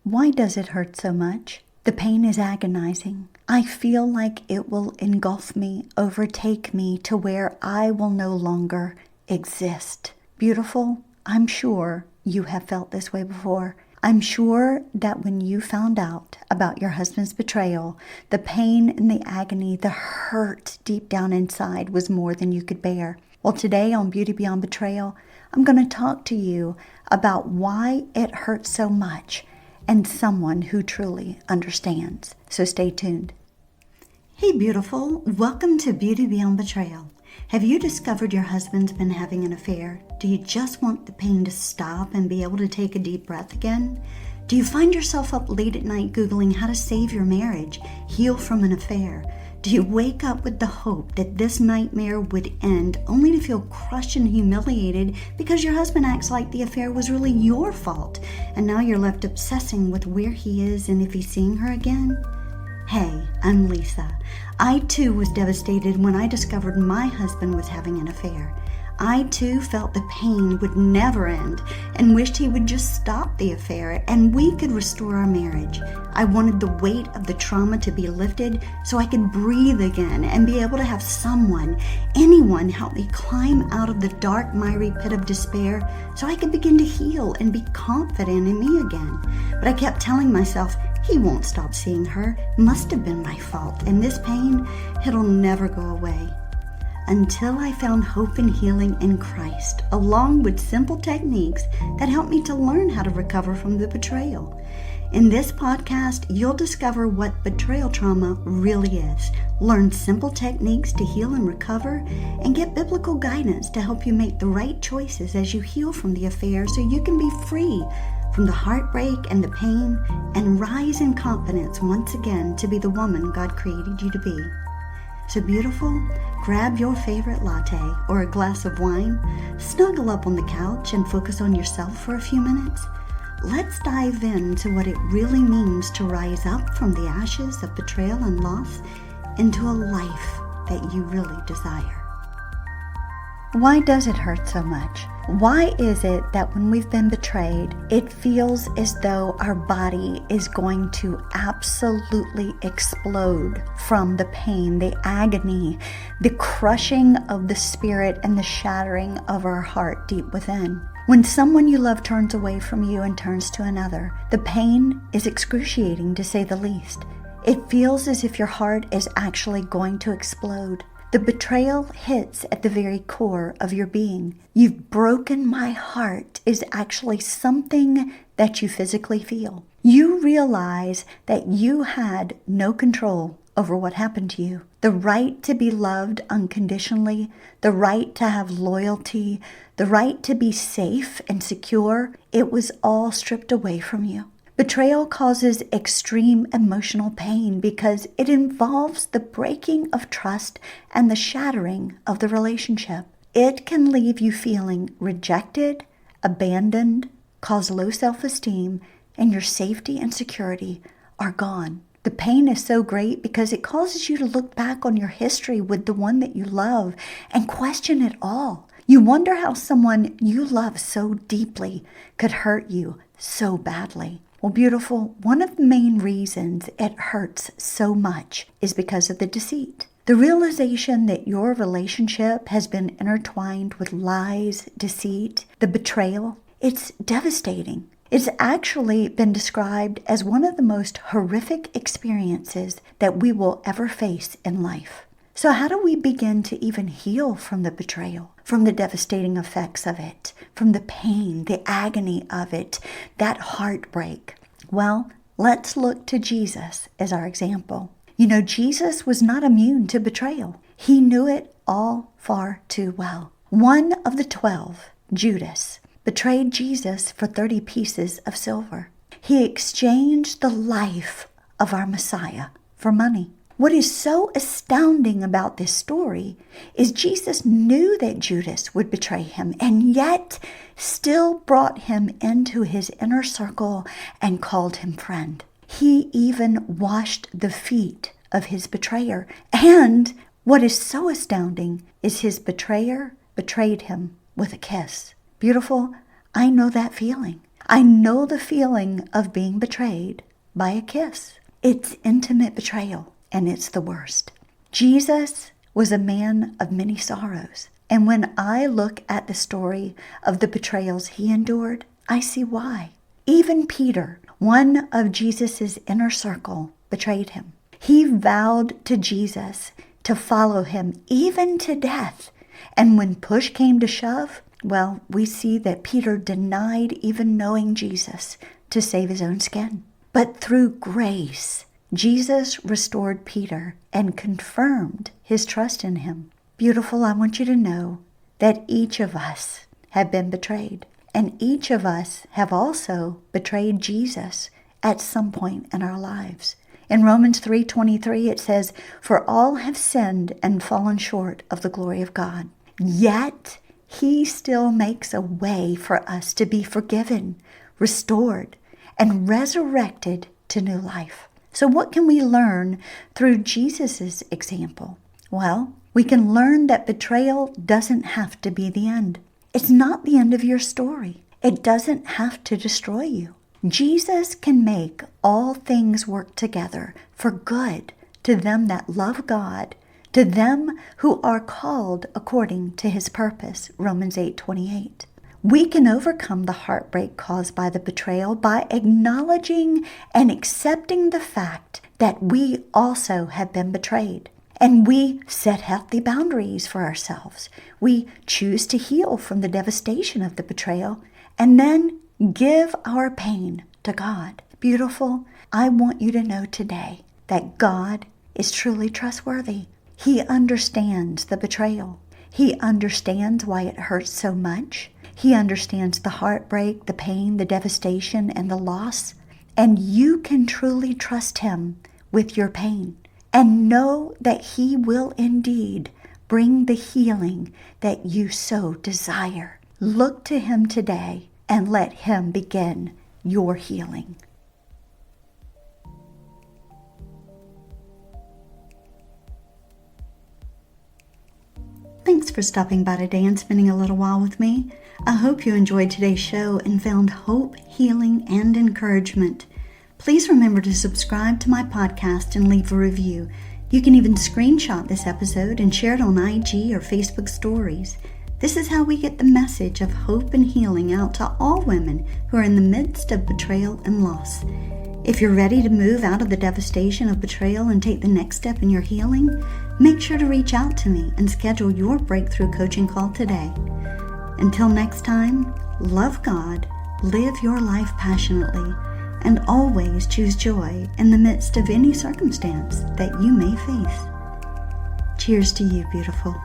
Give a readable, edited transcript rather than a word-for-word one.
Why does it hurt so much? The pain is agonizing. I feel like it will engulf me, overtake me to where I will no longer exist. Beautiful, I'm sure you have felt this way before. I'm sure that when you found out about your husband's betrayal, the pain and the agony, the hurt deep down inside was more than you could bear. Well, today on Beauty Beyond Betrayal, I'm going to talk to you about why it hurts so much and someone who truly understands. So stay tuned. Hey beautiful, welcome to Beauty Beyond Betrayal. Have you discovered your husband's been having an affair? Do you just want the pain to stop and be able to take a deep breath again? Do you find yourself up late at night Googling how to save your marriage, heal from an affair? Do you wake up with the hope that this nightmare would end only to feel crushed and humiliated because your husband acts like the affair was really your fault and now you're left obsessing with where he is and if he's seeing her again? Hey, I'm Lisa. I too was devastated when I discovered my husband was having an affair. I too felt the pain would never end and wished he would just stop the affair and we could restore our marriage. I wanted the weight of the trauma to be lifted so I could breathe again and be able to have someone, anyone, help me climb out of the dark, miry pit of despair so I could begin to heal and be confident in me again. But I kept telling myself, he won't stop seeing her. Must have been my fault. And this pain, it'll never go away. Until I found hope and healing in Christ, along with simple techniques that helped me to learn how to recover from the betrayal. In this podcast, you'll discover what betrayal trauma really is, learn simple techniques to heal and recover, and get biblical guidance to help you make the right choices as you heal from the affair so you can be free from the heartbreak and the pain and rise in confidence once again to be the woman God created you to be. So beautiful, grab your favorite latte or a glass of wine, snuggle up on the couch and focus on yourself for a few minutes. Let's dive into what it really means to rise up from the ashes of betrayal and loss into a life that you really desire. Why does it hurt so much? Why is it that when we've been betrayed, it feels as though our body is going to absolutely explode from the pain, the agony, the crushing of the spirit, and the shattering of our heart deep within? When someone you love turns away from you and turns to another, the pain is excruciating to say the least. It feels as if your heart is actually going to explode. The betrayal hits at the very core of your being. You've broken my heart is actually something that you physically feel. You realize that you had no control over what happened to you. The right to be loved unconditionally, the right to have loyalty, the right to be safe and secure, it was all stripped away from you. Betrayal causes extreme emotional pain because it involves the breaking of trust and the shattering of the relationship. It can leave you feeling rejected, abandoned, cause low self-esteem, and your safety and security are gone. The pain is so great because it causes you to look back on your history with the one that you love and question it all. You wonder how someone you love so deeply could hurt you so badly. Well, beautiful, one of the main reasons it hurts so much is because of the deceit. The realization that your relationship has been intertwined with lies, deceit, the betrayal, it's devastating. It's actually been described as one of the most horrific experiences that we will ever face in life. So how do we begin to even heal from the betrayal, from the devastating effects of it, from the pain, the agony of it, that heartbreak? Well, let's look to Jesus as our example. You know, Jesus was not immune to betrayal. He knew it all far too well. One of the 12, Judas, betrayed Jesus for 30 pieces of silver. He exchanged the life of our Messiah for money. What is so astounding about this story is Jesus knew that Judas would betray him and yet still brought him into his inner circle and called him friend. He even washed the feet of his betrayer. And what is so astounding is his betrayer betrayed him with a kiss. Beautiful, I know that feeling. I know the feeling of being betrayed by a kiss. It's intimate betrayal, and it's the worst. Jesus was a man of many sorrows. And when I look at the story of the betrayals he endured, I see why. Even Peter, one of Jesus' inner circle, betrayed him. He vowed to Jesus to follow him even to death. And when push came to shove, well, we see that Peter denied even knowing Jesus to save his own skin. But through grace, Jesus restored Peter and confirmed his trust in him. Beautiful, I want you to know that each of us have been betrayed. And each of us have also betrayed Jesus at some point in our lives. In Romans 3:23, it says, "For all have sinned and fallen short of the glory of God. Yet he still makes a way for us to be forgiven, restored, and resurrected to new life." So what can we learn through Jesus' example? Well, we can learn that betrayal doesn't have to be the end. It's not the end of your story. It doesn't have to destroy you. Jesus can make all things work together for good to them that love God, to them who are called according to his purpose, Romans 8:28. We can overcome the heartbreak caused by the betrayal by acknowledging and accepting the fact that we also have been betrayed. And we set healthy boundaries for ourselves. We choose to heal from the devastation of the betrayal and then give our pain to God. Beautiful, I want you to know today that God is truly trustworthy. He understands the betrayal. He understands why it hurts so much. He understands the heartbreak, the pain, the devastation, and the loss. And you can truly trust him with your pain and know that he will indeed bring the healing that you so desire. Look to him today and let him begin your healing. Thanks for stopping by today and spending a little while with me. I hope you enjoyed today's show and found hope, healing, and encouragement. Please remember to subscribe to my podcast and leave a review. You can even screenshot this episode and share it on IG or Facebook stories. This is how we get the message of hope and healing out to all women who are in the midst of betrayal and loss. If you're ready to move out of the devastation of betrayal and take the next step in your healing, make sure to reach out to me and schedule your breakthrough coaching call today. Until next time, love God, live your life passionately, and always choose joy in the midst of any circumstance that you may face. Cheers to you, beautiful.